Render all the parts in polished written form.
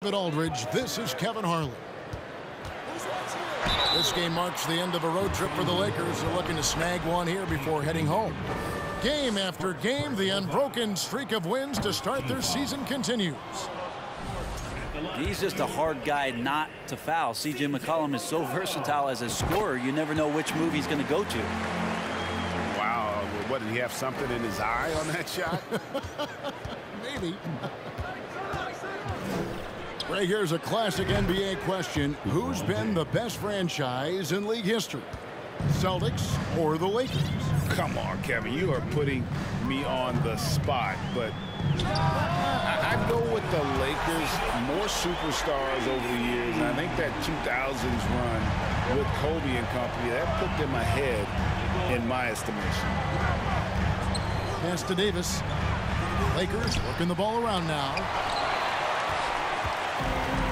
David Aldridge, this is Kevin Harlan. This game marks the end of a road trip for the Lakers. They're looking to snag one here before heading home. Game after game, the unbroken streak of wins to start their season continues. He's just a hard guy not to foul. C.J. McCollum is so versatile as a scorer, you never know which move he's going to go to. Wow, what, did he have something in his eye on that shot? Maybe. Right, here's a classic NBA question. Who's been the best franchise in league history? Celtics or the Lakers? Come on, Kevin, you are putting me on the spot, but I'd go with the Lakers. More superstars over the years, and I think that 2000s run with Kobe and company, that put them ahead in my estimation. Pass to Davis. Lakers working the ball around now.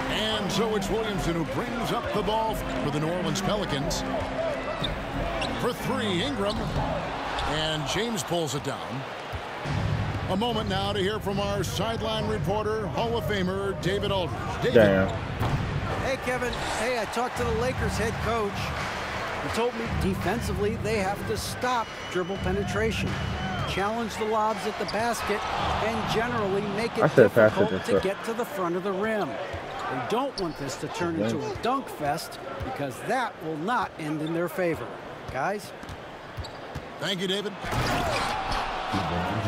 And so it's Williamson who brings up the ball for the New Orleans Pelicans. For three, Ingram. And James pulls it down. A moment now to hear from our sideline reporter, Hall of Famer David Aldridge. David. Damn. Hey, Kevin. Hey, I talked to the Lakers head coach. He told me defensively they have to stop dribble penetration, challenge the lobs at the basket, and generally make it difficult to get to the front of the rim. They don't want this to turn into a dunk fest because that will not end in their favor. Guys? Thank you, David.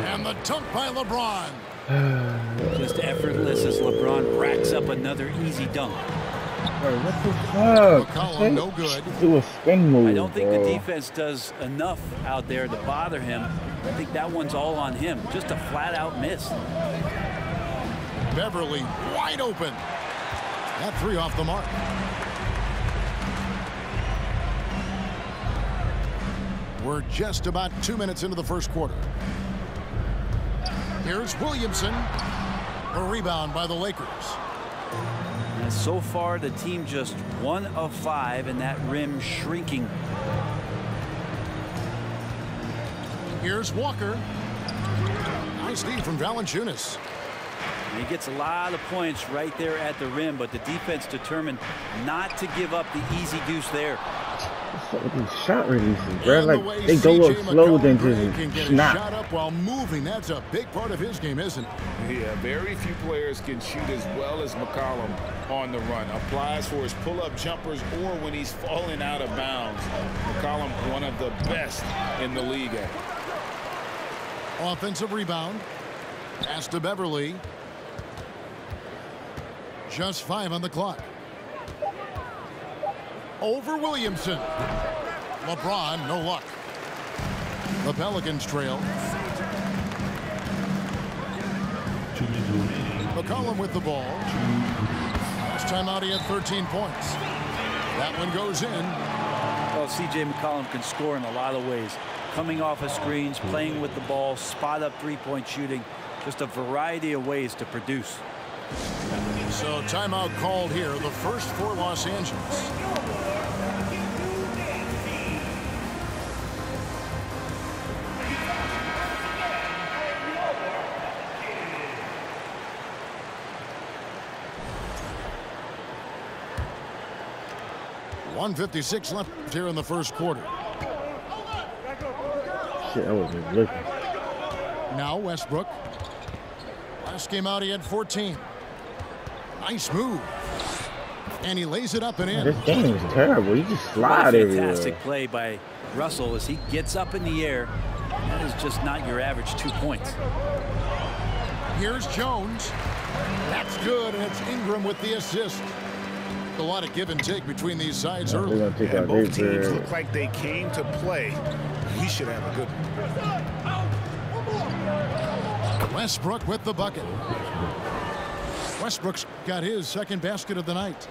And the dunk by LeBron. Just effortless as LeBron racks up another easy dunk. Bro, what the fuck? McCollum, no good. Do a spin move. I don't think the defense does enough out there to bother him. I think that one's all on him. Just a flat-out miss. Beverly wide open. That three off the mark. We're just about 2 minutes into the first quarter. Here's Williamson. A rebound by the Lakers. And so far, the team just 1 of 5, and that rim shrinking. Here's Walker. Nice lead from Valanciunas. He gets a lot of points right there at the rim, but the defense determined not to give up the easy deuce there. What's up with these shot releases, bro? Like, they go up slow, then just snap. Shot up while moving. That's a big part of his game, isn't it? Yeah, very few players can shoot as well as McCollum on the run. Applies for his pull-up jumpers or when he's falling out of bounds. McCollum, one of the best in the league. Offensive rebound. Pass to Beverly. Just 5 on the clock. Over Williamson. LeBron, no luck. The Pelicans trail. McCollum with the ball. Last time out he had 13 points. That one goes in. Well, C.J. McCollum can score in a lot of ways. Coming off of screens, playing with the ball, spot up three-point shooting. Just a variety of ways to produce. So timeout called here, the first for Los Angeles. .156 left here in the first quarter. Shit, I wasn't looking. Now Westbrook. Last game out he had 14. Nice move. And he lays it up and in. This game is terrible. You just slide everywhere. Fantastic play by Russell as he gets up in the air. That is just not your average 2 points. Here's Jones. That's good, and it's Ingram with the assist. A lot of give and take between these sides early. And both teams look like they came to play. We should have a good one. Westbrook with the bucket. Westbrook's got his second basket of the night.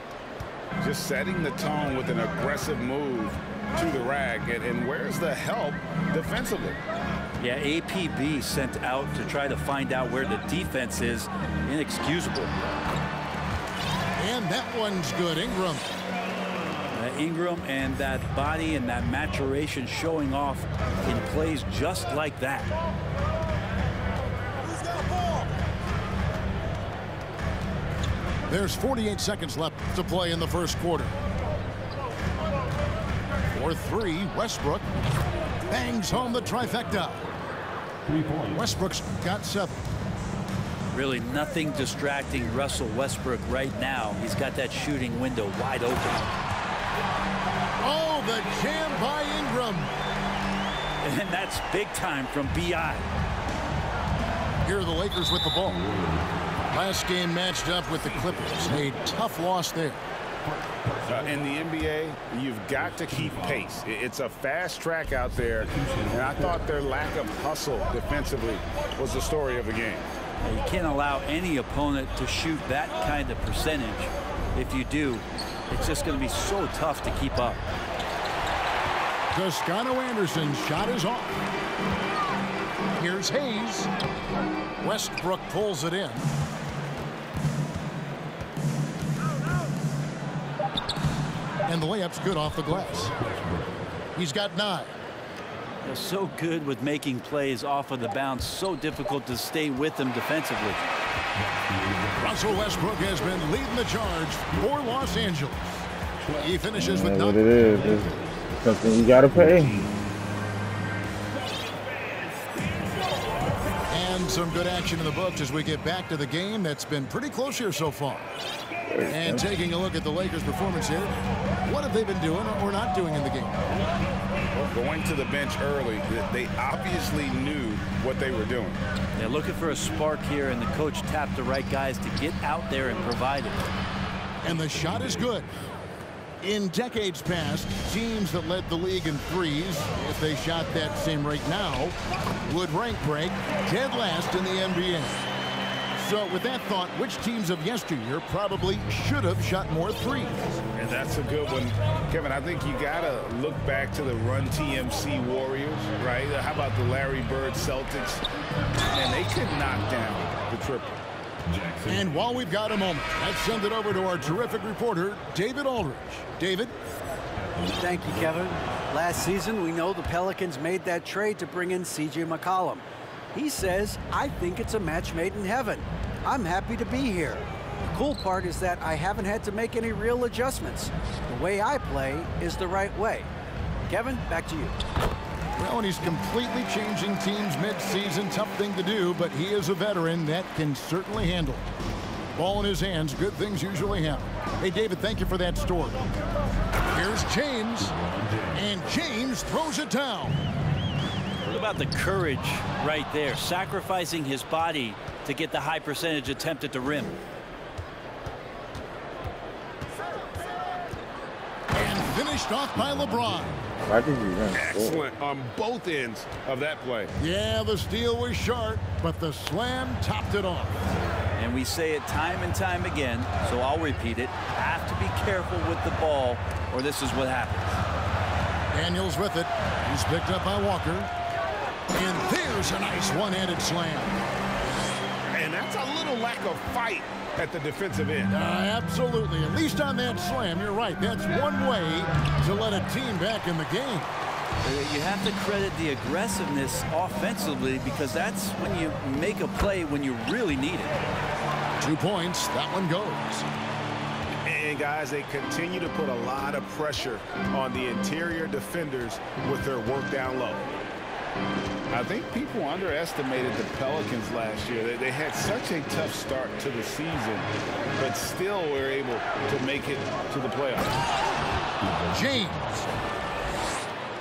Just setting the tone with an aggressive move to the rack. And where's the help defensively? Yeah, APB sent out to try to find out where the defense is. Inexcusable. And that one's good. Ingram. Ingram and that body and that maturation showing off in plays just like that. There's 48 seconds left to play in the first quarter. For three, Westbrook bangs home the trifecta. Westbrook's got 7. Really nothing distracting Russell Westbrook right now. He's got that shooting window wide open. Oh, the jam by Ingram. And that's big time from B.I. Here are the Lakers with the ball. Last game matched up with the Clippers. A tough loss there. In the NBA, you've got to keep pace. It's a fast track out there, and I thought their lack of hustle defensively was the story of the game. You can't allow any opponent to shoot that kind of percentage. If you do, it's just going to be so tough to keep up. Toscano Anderson's shot is off. Here's Hayes. Westbrook pulls it in. And the layup's good off the glass. He's got 9. They're so good with making plays off of the bounce. So difficult to stay with them defensively. Russell Westbrook has been leading the charge for Los Angeles. He finishes with 9. What it is. It's something you got to pay. And some good action in the books as we get back to the game that's been pretty close here so far. And taking a look at the Lakers' performance here, what have they been doing or not doing in the game? Well, going to the bench early, they obviously knew what they were doing. They're looking for a spark here, and the coach tapped the right guys to get out there and provide it. And the shot is good. In decades past, teams that led the league in threes, if they shot that same rate now, would rank break dead last in the NBA. So with that thought, which teams of yesteryear probably should have shot more threes? And that's a good one. Kevin, I think you got to look back to the Run TMC Warriors, right? How about the Larry Bird Celtics? And they could knock down the triple. And while we've got a moment, let's send it over to our terrific reporter, David Aldridge. David? Thank you, Kevin. Last season, we know the Pelicans made that trade to bring in C.J. McCollum. He says, I think it's a match made in heaven. I'm happy to be here. The cool part is that I haven't had to make any real adjustments. The way I play is the right way. Kevin, back to you. Well, and he's completely changing teams mid-season. Tough thing to do, but he is a veteran that can certainly handle it. Ball in his hands, good things usually happen. Hey, David, thank you for that story. Here's James, and James throws it down. What about the courage right there, sacrificing his body to get the high percentage attempt at the rim. And finished off by LeBron. Why did you run? Excellent on both ends of that play. Yeah, the steal was sharp, but the slam topped it off. And we say it time and time again, so I'll repeat it. Have to be careful with the ball, or this is what happens. Daniels with it. He's picked up by Walker. And there's a nice one-handed slam. And that's a little lack of fight at the defensive end. Absolutely. At least on that slam, you're right. That's one way to let a team back in the game. You have to credit the aggressiveness offensively, because that's when you make a play when you really need it. 2 points. That one goes. And guys, they continue to put a lot of pressure on the interior defenders with their work down low. I think people underestimated the Pelicans last year. They had such a tough start to the season, but still were able to make it to the playoffs. James.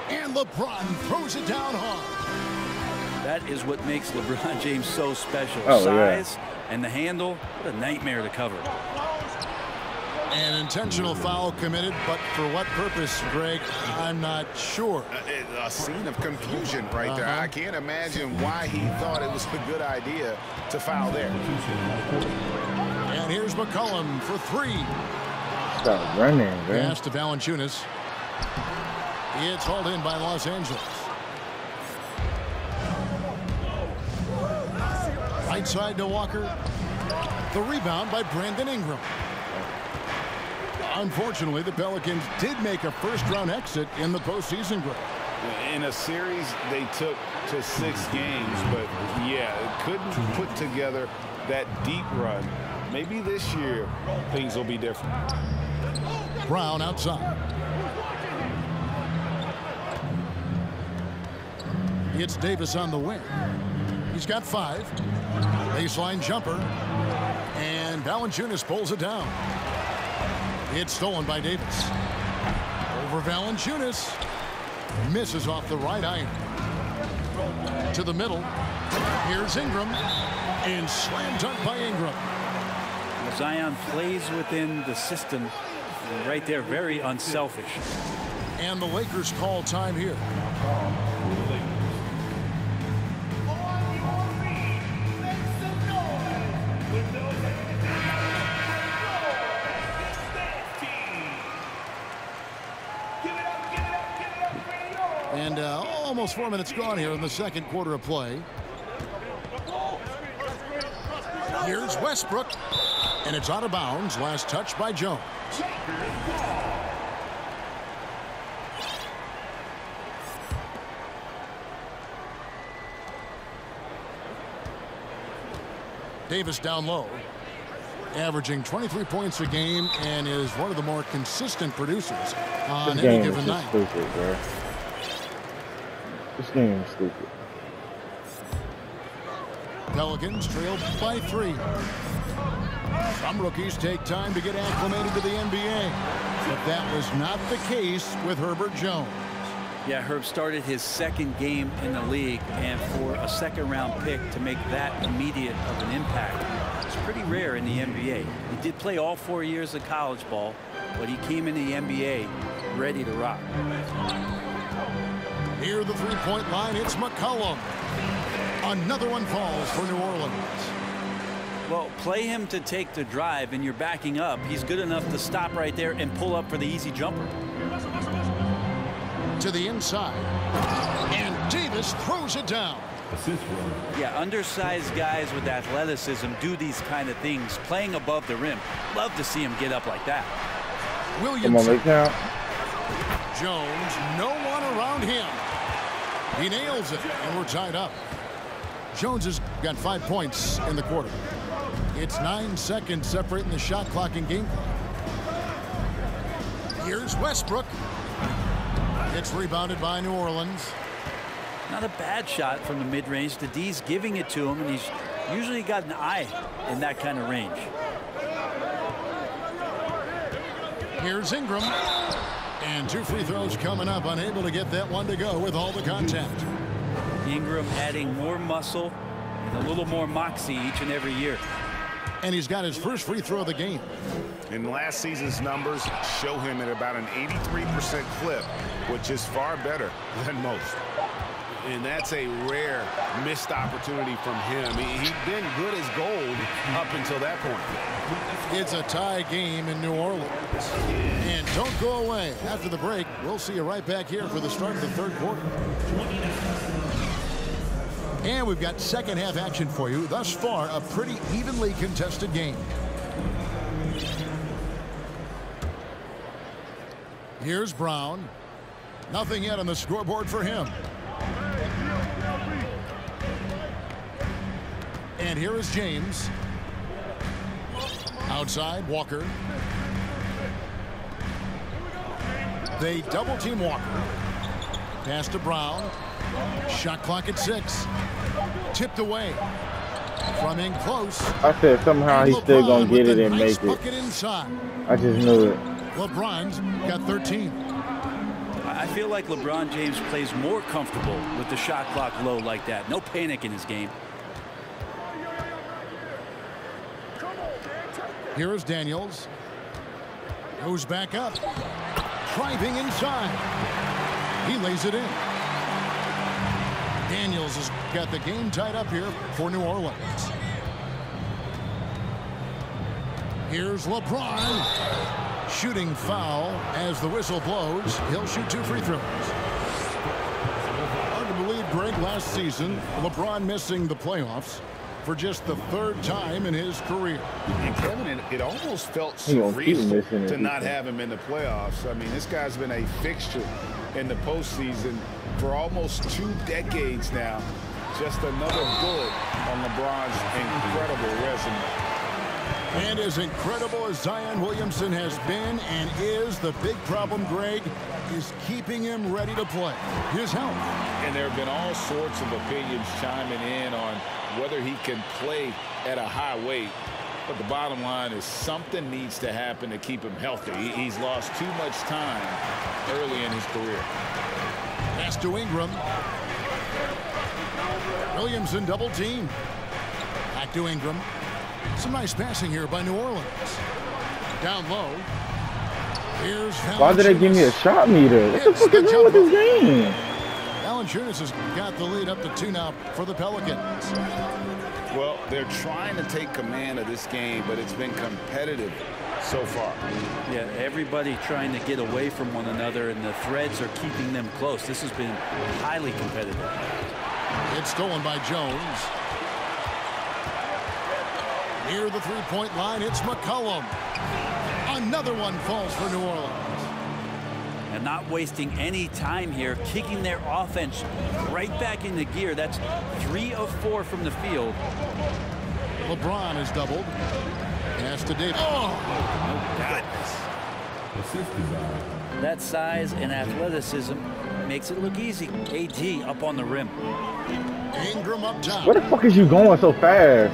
And LeBron throws it down hard. That is what makes LeBron James so special. Oh, size and the handle, what a nightmare to cover. An intentional foul committed, but for what purpose, Greg, I'm not sure. A scene of confusion right there. I can't imagine why he thought it was a good idea to foul there. And here's McCollum for three. Stop running, man. Pass to Valanciunas. It's hauled in by Los Angeles. Right side to Walker. The rebound by Brandon Ingram. Unfortunately, the Pelicans did make a first-round exit in the postseason, Greg. In a series they took to 6 games, but yeah, couldn't put together that deep run maybe this year things will be different. Brown outside. It's Davis on the wing. He's got 5. Baseline jumper. And Valanciunas pulls it down. It's stolen by Davis. Over Valanciunas. Misses off the right iron. To the middle. Here's Ingram. And slam dunk by Ingram. Zion plays within the system. Right there, very unselfish. And the Lakers call time here. And almost 4 minutes gone here in the second quarter of play. Here's Westbrook. And it's out of bounds. Last touch by Jones. Davis down low. Averaging 23 points a game and is one of the more consistent producers on any given night. Stupid, bro. This game is stupid. Pelicans trailed by 3. Some rookies take time to get acclimated to the NBA, but that was not the case with Herbert Jones. Yeah, Herb started his second game in the league, and for a second-round pick to make that immediate of an impact, it's pretty rare in the NBA. He did play all 4 years of college ball, but he came in the NBA ready to rock. Near the three-point line, it's McCollum. Another one falls for New Orleans. Well, play him to take the drive, and you're backing up. He's good enough to stop right there and pull up for the easy jumper. To the inside. And Davis throws it down. Yeah, undersized guys with athleticism do these kind of things, playing above the rim. Love to see him get up like that. Williamson. Jones, no one around him. He nails it, and we're tied up. Jones has got 5 points in the quarter. It's 9 seconds separating the shot clock and game clock. Here's Westbrook. It's rebounded by New Orleans. Not a bad shot from the mid-range. The D's giving it to him, and he's usually got an eye in that kind of range. Here's Ingram. And 2 free throws coming up. Unable to get that one to go with all the contact. Ingram adding more muscle and a little more moxie each and every year. And he's got his first free throw of the game. And last season's numbers show him at about an 83% clip, which is far better than most. And that's a rare missed opportunity from him. He'd been good as gold up until that point. It's a tie game in New Orleans. And don't go away. After the break, we'll see you right back here for the start of the third quarter. And we've got second half action for you. Thus far, a pretty evenly contested game. Here's Brown. Nothing yet on the scoreboard for him. And here is James. Outside, Walker. They double team Walker. Pass to Brown. Shot clock at 6. Tipped away. From in close. I said somehow he's still going to get it and make it. Inside. I just knew it. LeBron's got 13. I feel like LeBron James plays more comfortable with the shot clock low like that. No panic in his game. Here is Daniels. Goes back up. Driving inside. He lays it in. Daniels has got the game tied up here for New Orleans. Here's LeBron. Shooting foul as the whistle blows. He'll shoot 2 free throws. Hard to believe, Greg, last season, LeBron missing the playoffs for just the 3rd time in his career. And Kevin, it almost felt surreal to not have him in the playoffs. I mean, this guy's been a fixture in the postseason for almost 2 decades now. Just another bullet on LeBron's incredible resume. And as incredible as Zion Williamson has been and is, the big problem, Greg, is keeping him ready to play. His health. And there have been all sorts of opinions chiming in on whether he can play at a high weight. But the bottom line is something needs to happen to keep him healthy. He's lost too much time early in his career. Pass to Ingram. Williamson double team. Back to Ingram. Some nice passing here by New Orleans. Down low. Here's why did they give me a shot meter? What the fuck is wrong with this game? Valanciunas has got the lead up to 2 now for the Pelicans. Well, they're trying to take command of this game, but it's been competitive so far. Yeah, everybody trying to get away from one another, and the threads are keeping them close. This has been highly competitive. It's stolen by Jones. Near the three-point line, it's McCollum. Another one falls for New Orleans. And not wasting any time here, kicking their offense right back into gear. That's 3 of 4 from the field. LeBron is doubled. Pass to Davis. Oh, goodness. That size and athleticism makes it look easy. AD up on the rim. Ingram up top. Where the fuck is you going so fast?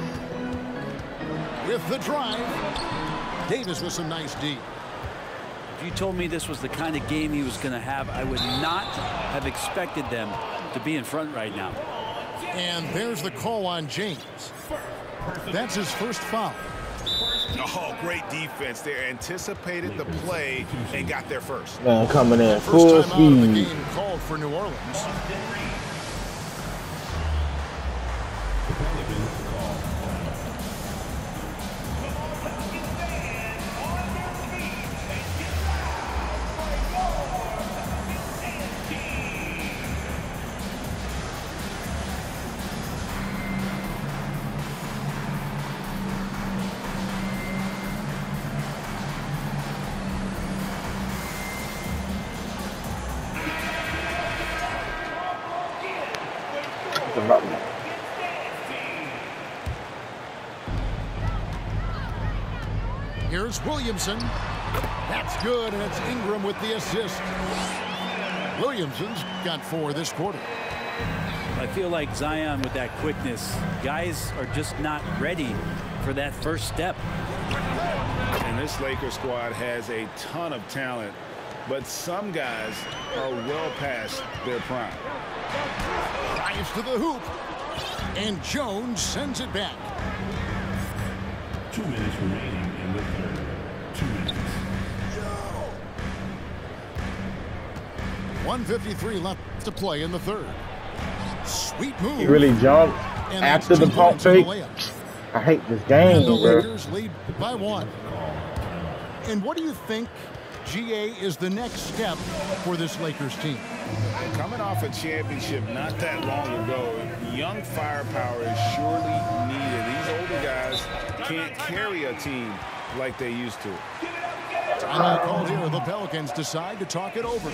With the drive. Davis with some nice D. If you told me this was the kind of game he was going to have, I would not have expected them to be in front right now. And there's the call on James. That's his first foul. Oh, great defense. They anticipated the play and got there first. Man, coming in full First time out of the speed. game called for New Orleans. Here's Williamson. That's good, and it's Ingram with the assist. Williamson's got 4 this quarter. I feel like Zion with that quickness, guys are just not ready for that first step. And this Lakers squad has a ton of talent, but some guys are well past their prime. Drives to the hoop, and Jones sends it back. 2 minutes remaining in the third. 2 minutes. 1:53 left to play in the third. Sweet move. He really jumped after the pump fake. I hate this game, and the bro. Lakers lead by 1. And what do you think, GA, is the next step for this Lakers team? Coming off a championship not that long ago, young firepower is surely needed. These older guys can't carry a team like they used to. Timeout called here. The Pelicans decide to talk it over.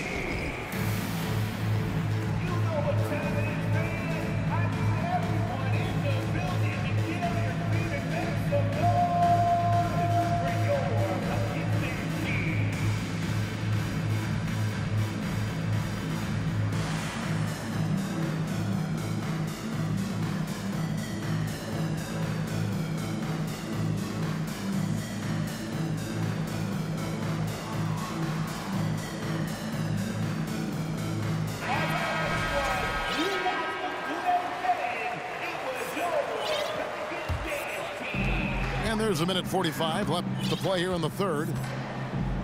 There's 1:45 left to play here in the third.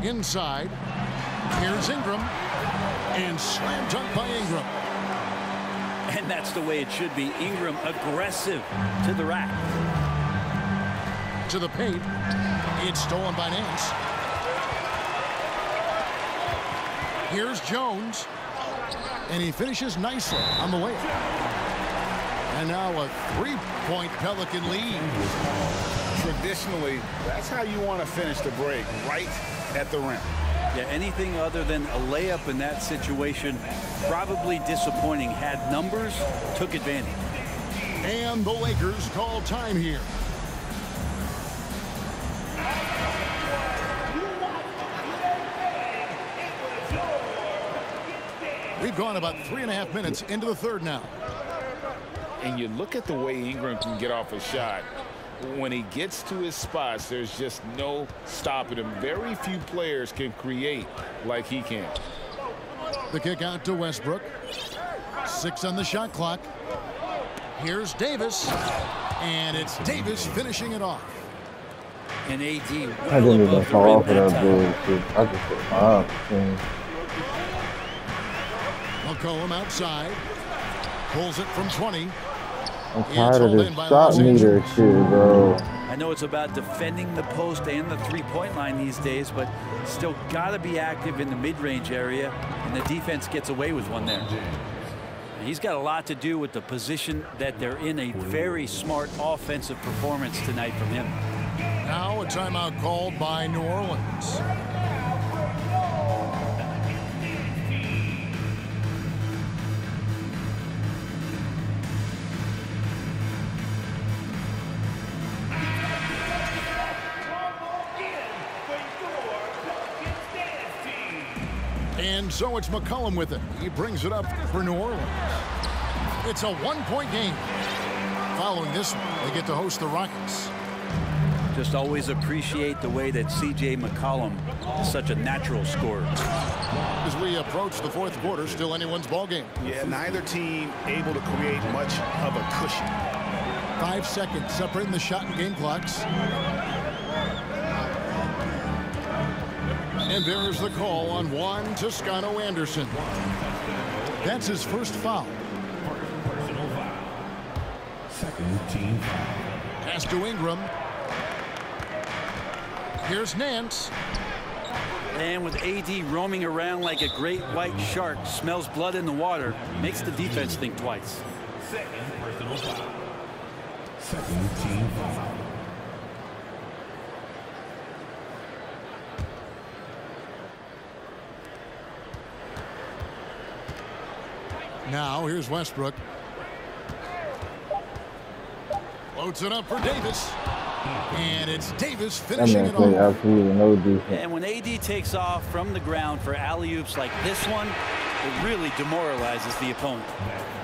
Inside. Here's Ingram. And slam dunk by Ingram. And that's the way it should be. Ingram aggressive to the rack. To the paint. It's stolen by Nance. Here's Jones. And he finishes nicely on the layup. And now a 3-point Pelican lead. Traditionally, that's how you want to finish the break, right at the rim. Yeah, anything other than a layup in that situation, probably disappointing. Had numbers, took advantage. And the Lakers call time here. We've gone about 3.5 minutes into the third now. And you look at the way Ingram can get off a shot. When he gets to his spots, there's just no stopping him. Very few players can create like he can. The kick out to Westbrook. 6 on the shot clock. Here's Davis. And it's Davis finishing it off. And AD I didn't even fall for that bullshit. I just put my up. McCollum outside. Pulls it from 20. I'm tired of this shot meter shit, bro. I know it's about defending the post and the three-point line these days, but still got to be active in the mid-range area, and the defense gets away with one there. He's got a lot to do with the position that they're in. A very smart offensive performance tonight from him. Now a timeout called by New Orleans. And so it's McCollum with it. He brings it up for New Orleans. It's a one-point game. Following this one, they get to host the Rockets. Just always appreciate the way that C.J. McCollum is such a natural scorer. As we approach the fourth quarter, still anyone's ball game. Yeah, neither team able to create much of a cushion. 5 seconds separating the shot and game clocks. And there's the call on Juan Toscano Anderson. That's his first foul. Personal foul. Second team foul. Pass to Ingram. Here's Nance. And with AD roaming around like a great white shark, smells blood in the water, makes the defense think twice. Second personal foul. Second team foul. Now here's Westbrook. Loads it up for Davis. And it's Davis finishing it off. Absolutely no defense. And when AD takes off from the ground for alley-oops like this one, it really demoralizes the opponent.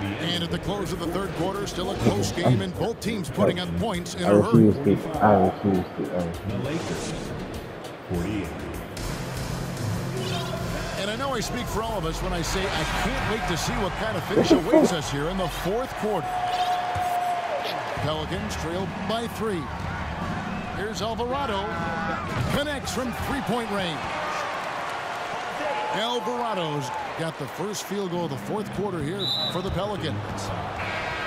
And at the close of the third quarter, still a close game, and both teams putting up points in a I hurry. refuse to. The Lakers, 48. And I know I speak for all of us when I say I can't wait to see what kind of finish awaits us here in the fourth quarter. Pelicans trail by 3. Here's Alvarado. Connects from three-point range. Alvarado's got the first field goal of the fourth quarter here for the Pelicans.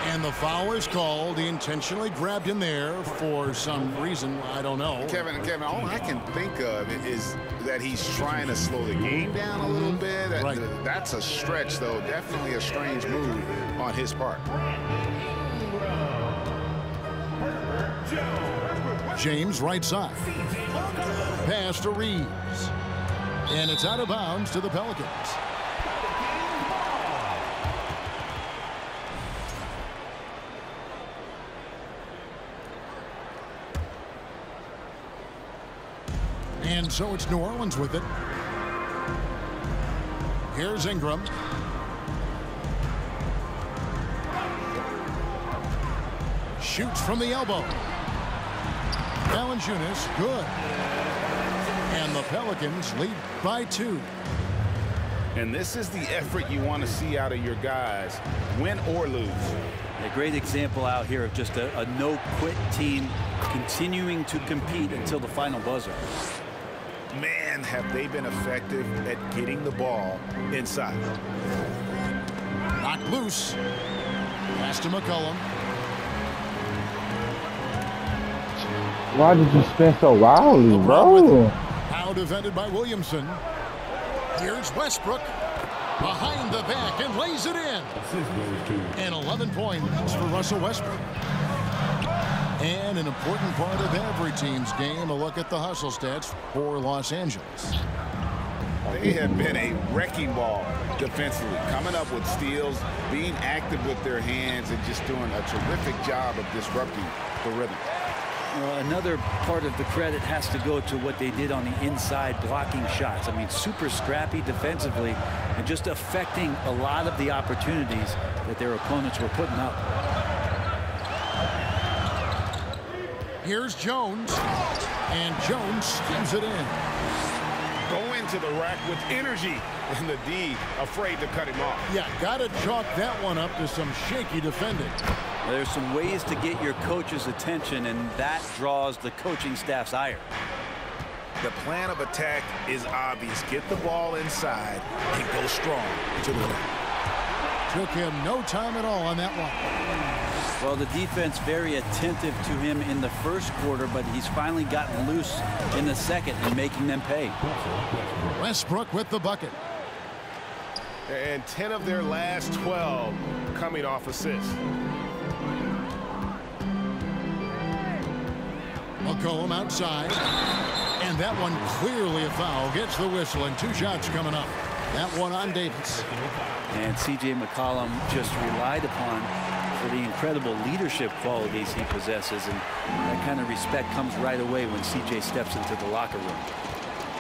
And the foul is called. He intentionally grabbed him there for some reason. I don't know. Kevin, all I can think of is that he's trying to slow the game down a little bit. Right. That's a stretch, though. Definitely a strange move on his part. James right side. Pass to Reeves. And it's out of bounds to the Pelicans. And so it's New Orleans with it. Here's Ingram. Shoots from the elbow. Valanciunas, good. And the Pelicans lead by 2. And this is the effort you want to see out of your guys, win or lose. A great example out here of just a no-quit team continuing to compete until the final buzzer. Man, have they been effective at getting the ball inside. Knocked loose. Pass to McCollum. Why did you spin so wildly, bro? Now defended by Williamson. Here's Westbrook. Behind the back and lays it in. And 11 points for Russell Westbrook. And an important part of every team's game, a look at the hustle stats for Los Angeles. They have been a wrecking ball defensively, coming up with steals, being active with their hands, and just doing a terrific job of disrupting the rhythm. Another part of the credit has to go to what they did on the inside blocking shots. I mean, super scrappy defensively and just affecting a lot of the opportunities that their opponents were putting up. Here's Jones, and Jones skims it in. Go into the rack with energy, and the D afraid to cut him off. Yeah, got to chalk that one up to some shaky defending. There's some ways to get your coach's attention, and that draws the coaching staff's ire. The plan of attack is obvious. Get the ball inside and go strong to the rim. Took him no time at all on that one. Well, the defense very attentive to him in the first quarter, but he's finally gotten loose in the second and making them pay. Westbrook with the bucket. And 10 of their last 12 coming off assists. McCollum outside. And that one clearly a foul. Gets the whistle, and 2 shots coming up. That one on Davis. And C.J. McCollum just relied upon for the incredible leadership qualities he possesses, and that kind of respect comes right away when C.J. steps into the locker room.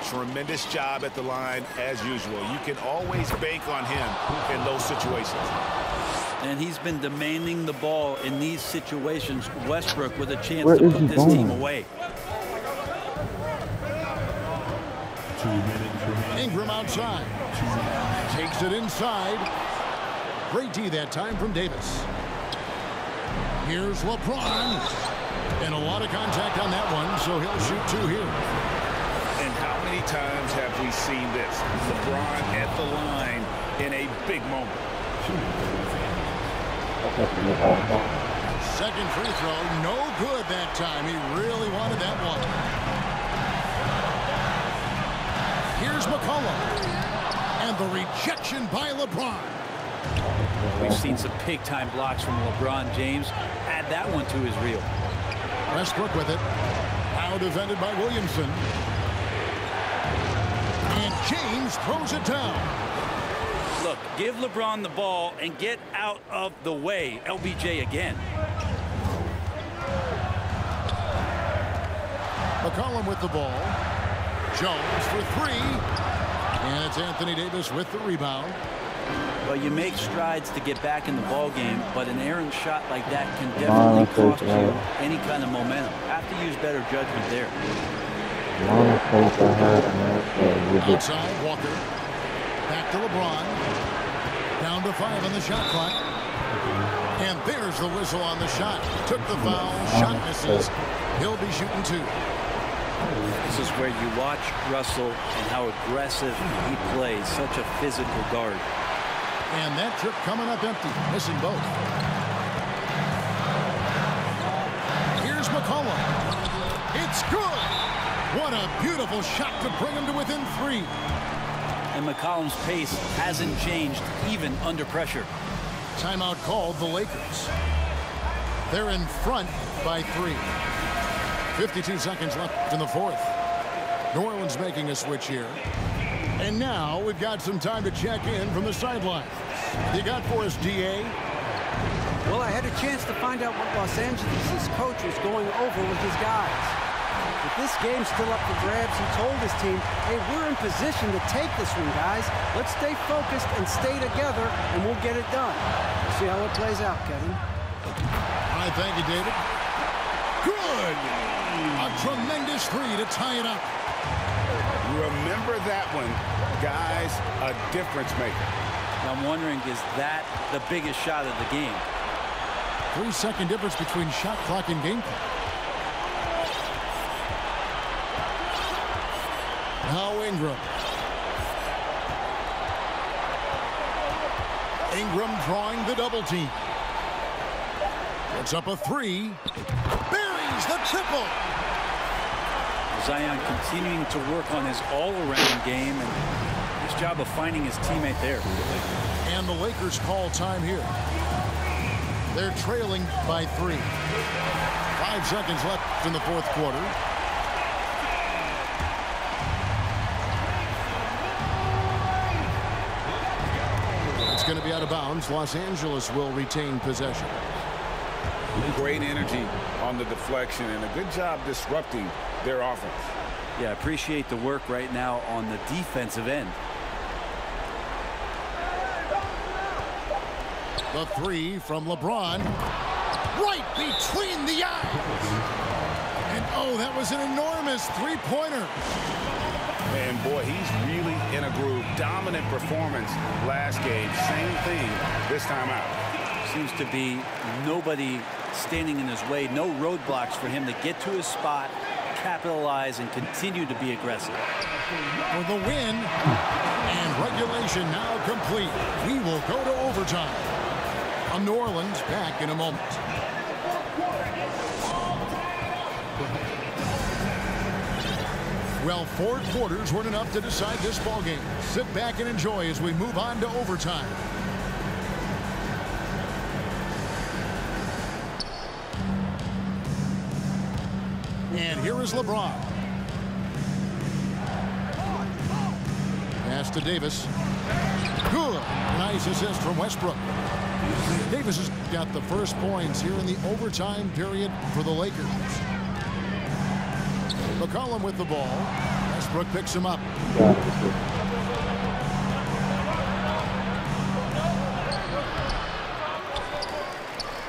Tremendous job at the line as usual. You can always bank on him in those situations. And he's been demanding the ball in these situations. Westbrook with a chance to put this team away. 2 minutes remaining. Ingram outside. Takes it inside. Great D that time from Davis. Here's LeBron. And a lot of contact on that one, so he'll shoot 2 here. And how many times have we seen this? LeBron at the line in a big moment. Second free throw, no good that time. He really wanted that one. Here's McCollum. And the rejection by LeBron. We've seen some big-time blocks from LeBron James. Add that one to his reel. Westbrook with it. Now defended by Williamson. And James throws it down. Look, give LeBron the ball and get out of the way. LBJ again. McCollum with the ball. Jones for 3. And it's Anthony Davis with the rebound. Well, you make strides to get back in the ball game, but an errant shot like that can definitely cost you any kind of momentum. Have to use better judgment there. Outside, Walker. Back to LeBron. Down to 5 on the shot clock. And there's the whistle on the shot. Took the foul. Shot misses. He'll be shooting 2. This is where you watch Russell and how aggressive he plays. Such a physical guard. And that trip coming up empty. Missing both. Here's McCollum. It's good. What a beautiful shot to bring him to within 3. And McCollum's pace hasn't changed even under pressure. Timeout called the Lakers. They're in front by 3. 52 seconds left in the 4th. New Orleans making a switch here. And now we've got some time to check in from the sideline. You got for us, D.A.? Well, I had a chance to find out what Los Angeles' coach was going over with his guys. With this game still up for grabs, he told his team, hey, we're in position to take this one, guys. Let's stay focused and stay together, and we'll get it done. We'll see how it plays out, Kevin. All right, thank you, David. Good! A tremendous 3 to tie it up. Remember that one, guys, a difference maker. I'm wondering, is that the biggest shot of the game? 3-second difference between shot clock and game clock. Now Ingram. Ingram drawing the double team. Puts up a 3. Buries the triple. Zion continuing to work on his all-around game and his job of finding his teammate there. And the Lakers call time here. They're trailing by 3. 5 seconds left in the 4th quarter. It's going to be out of bounds. Los Angeles will retain possession. Great energy on the deflection and a good job disrupting their offense. Yeah, appreciate the work right now on the defensive end. The three from LeBron. Right between the eyes. And oh, that was an enormous three-pointer. And boy, he's really in a groove. Dominant performance last game. Same thing this time out. Seems to be nobody standing in his way. No roadblocks for him to get to his spot, capitalize, and continue to be aggressive. For the win. And regulation now complete. We will go to overtime. New Orleans back in a moment. Well, 4 quarters weren't enough to decide this ball game. Sit back and enjoy as we move on to overtime. And here is LeBron. Pass to Davis. Good. Nice assist from Westbrook. Davis has got the first points here in the overtime period for the Lakers. McCollum with the ball. Westbrook picks him up.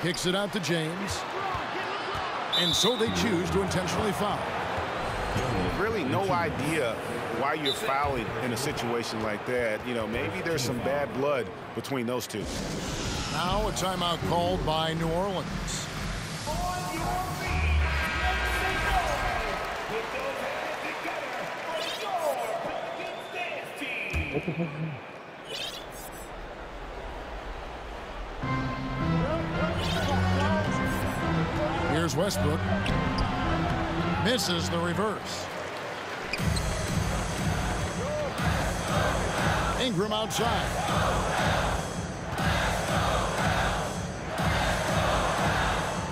Kicks it out to James. And so they choose to intentionally foul. Really no idea why you're fouling in a situation like that. You know, maybe there's some bad blood between those two. Now a timeout called by New Orleans. Here's Westbrook. Misses the reverse. Ingram outside.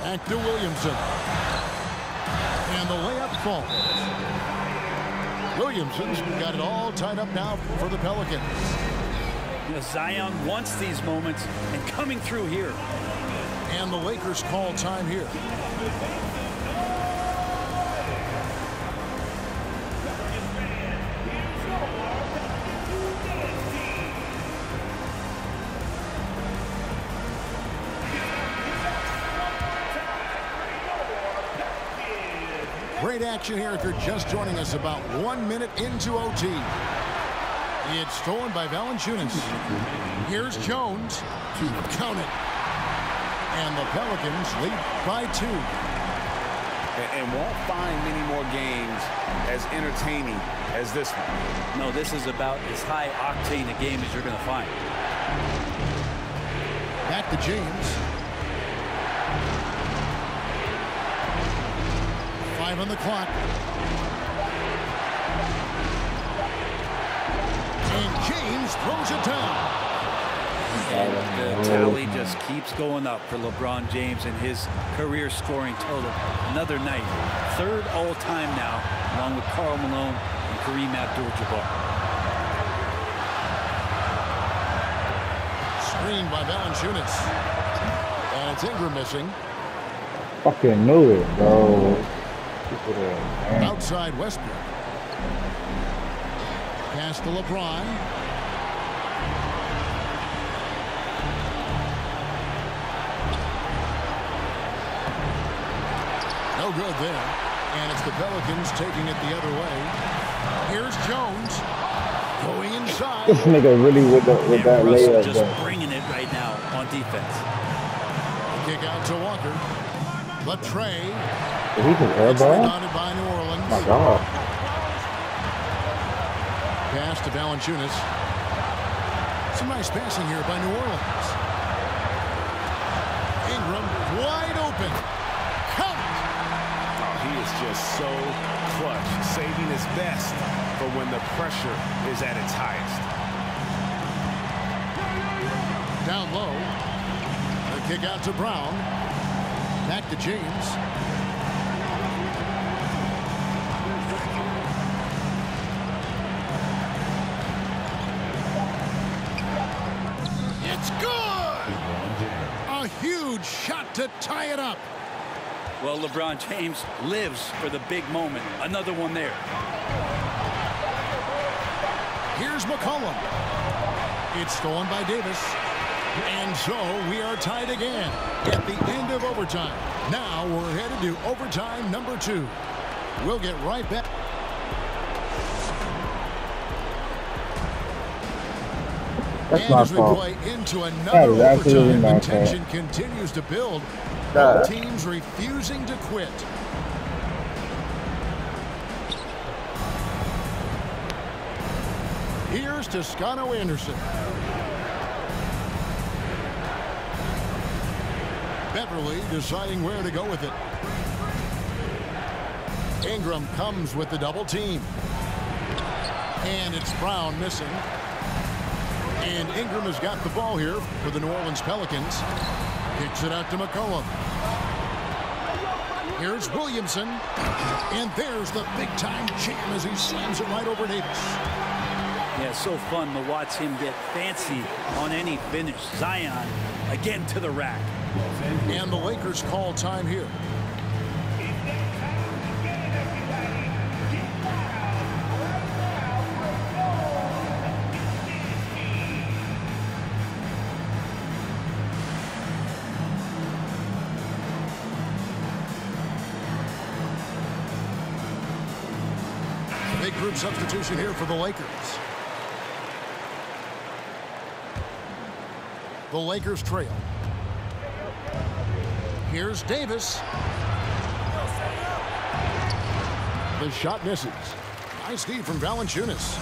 Back to Williamson. And the layup falls. Williamson's got it all tied up now for the Pelicans. You know, Zion wants these moments and coming through here. And the Lakers call time here. Great action here if you're just joining us, about 1 minute into OT. It's stolen by Valanciunas. Here's Jones. Count it. And the Pelicans lead by 2. And won't find many more games as entertaining as this one. No, this is about as high octane a game as you're going to find. Back to James. 5 on the clock. And James throws it down. And the tally just keeps going up for LeBron James and his career scoring total. Another night, 3rd all-time now, along with Karl Malone and Kareem Abdul-Jabbar. Screen by Valanciunas. And it's Ingram missing. Fucking knew it, bro. Outside Westbrook. Pass to LeBron. No good there. And it's the Pelicans taking it the other way. Here's Jones. Going inside. This nigga really with that Russell layup. just bringing it right now on defense. Kick out to Walker. Latrey. He can airball? Rebounded by New Orleans. My God. Pass to Valanciunas. Some nice passing here by New Orleans. Ingram wide open. Count it. Oh, he is just so clutch, saving his best for when the pressure is at its highest. Down low. The kick out to Brown. Back to James. It's good! A A huge shot to tie it up. Well, LeBron James lives for the big moment. Another one there. Here's McCollum. It's stolen by Davis. And so we are tied again at the end of overtime. Now we're headed to overtime number 2. We'll get right back. That's and my as we fault. play into another overtime, the tension continues to build. Both teams refusing to quit. Here's Toscano Anderson. Beverly deciding where to go with it. Ingram comes with the double team. And it's Brown missing. And Ingram has got the ball here for the New Orleans Pelicans. Kicks it out to McCollum. Here's Williamson. And there's the big-time jam as he slams it right over Davis. Yeah, so fun to watch him get fancy on any finish. Zion again to the rack. And the Lakers call time here. Big group substitution here for the Lakers. The Lakers trail. Here's Davis. The shot misses. Nice D from Valanciunas.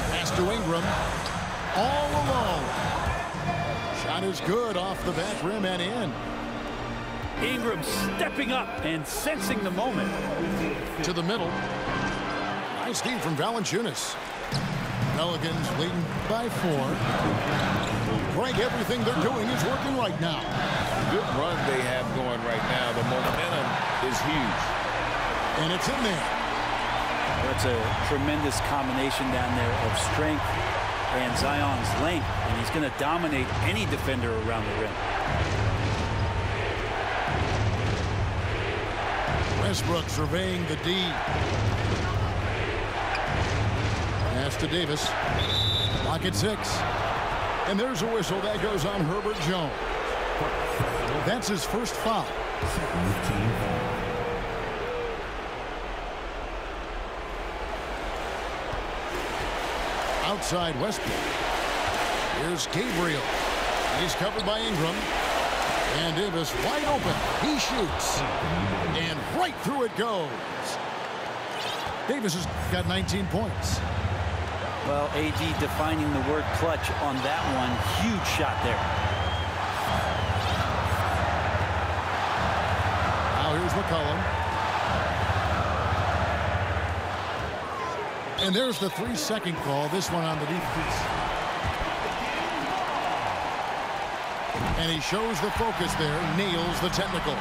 Pass to Ingram. All alone. Shot is good off the back rim and in. Ingram stepping up and sensing the moment. To the middle. Nice D from Valanciunas. Pelicans leading by 4. Greg, everything they're doing is working right now. Good run they have going right now. The momentum is huge. And it's in there. That's a tremendous combination down there of strength and Zion's length. And he's going to dominate any defender around the rim. Westbrook surveying the D. Pass to Davis. Lock at 6. And there's a whistle that goes on Herbert Jones. That's his first foul. Outside Westbrook. Here's Gabriel. He's covered by Ingram. And Davis wide open. He shoots. And right through it goes. Davis has got 19 points. Well, AD defining the word clutch on that one. Huge shot there. Now here's McCollum. And there's the 3-second call. This one on the defense. And he shows the focus there. Nails the technical.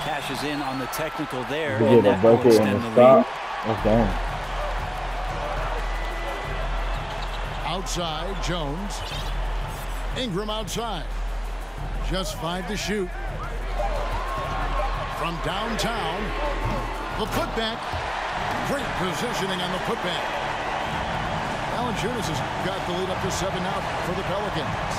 Cashes in on the technical there. We And get a that will bucket extend and the a lead. stop. That's done. Outside, Jones. Ingram outside. Just 5 to shoot. From downtown. The putback. Great positioning on the putback. Valanciunas has got the lead up to 7 now for the Pelicans.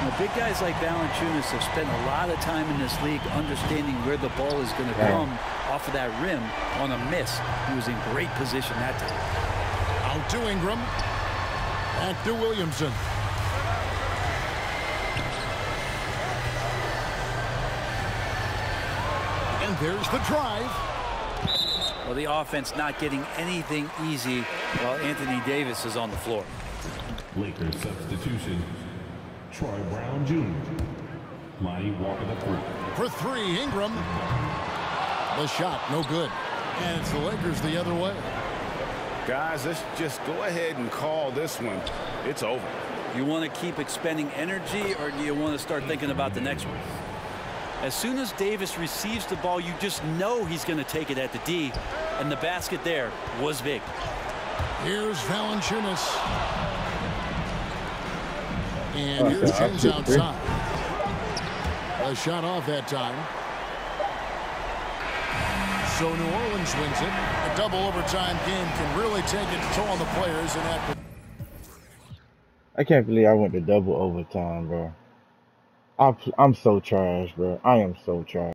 Now, big guys like Valanciunas have spent a lot of time in this league understanding where the ball is going to come off of that rim on a miss. He was in great position that time. Out to Ingram. Back to Williamson. And there's the drive. Well, the offense not getting anything easy while Anthony Davis is on the floor. Lakers substitution. Troy Brown Jr. Lonnie Walker III. For 3, Ingram. The shot, no good. And it's the Lakers the other way. Guys, let's just go ahead and call this one. It's over. You want to keep expending energy, or do you want to start thinking about the next one? As soon as Davis receives the ball, you just know he's going to take it at the D, and the basket there was big. Here's Valanciunas. And here's James outside. A shot off that time. So New Orleans wins it. A double overtime game can really take its toll on the players. And I can't believe I went to double overtime, bro. I'm so trash, bro. I am so trash.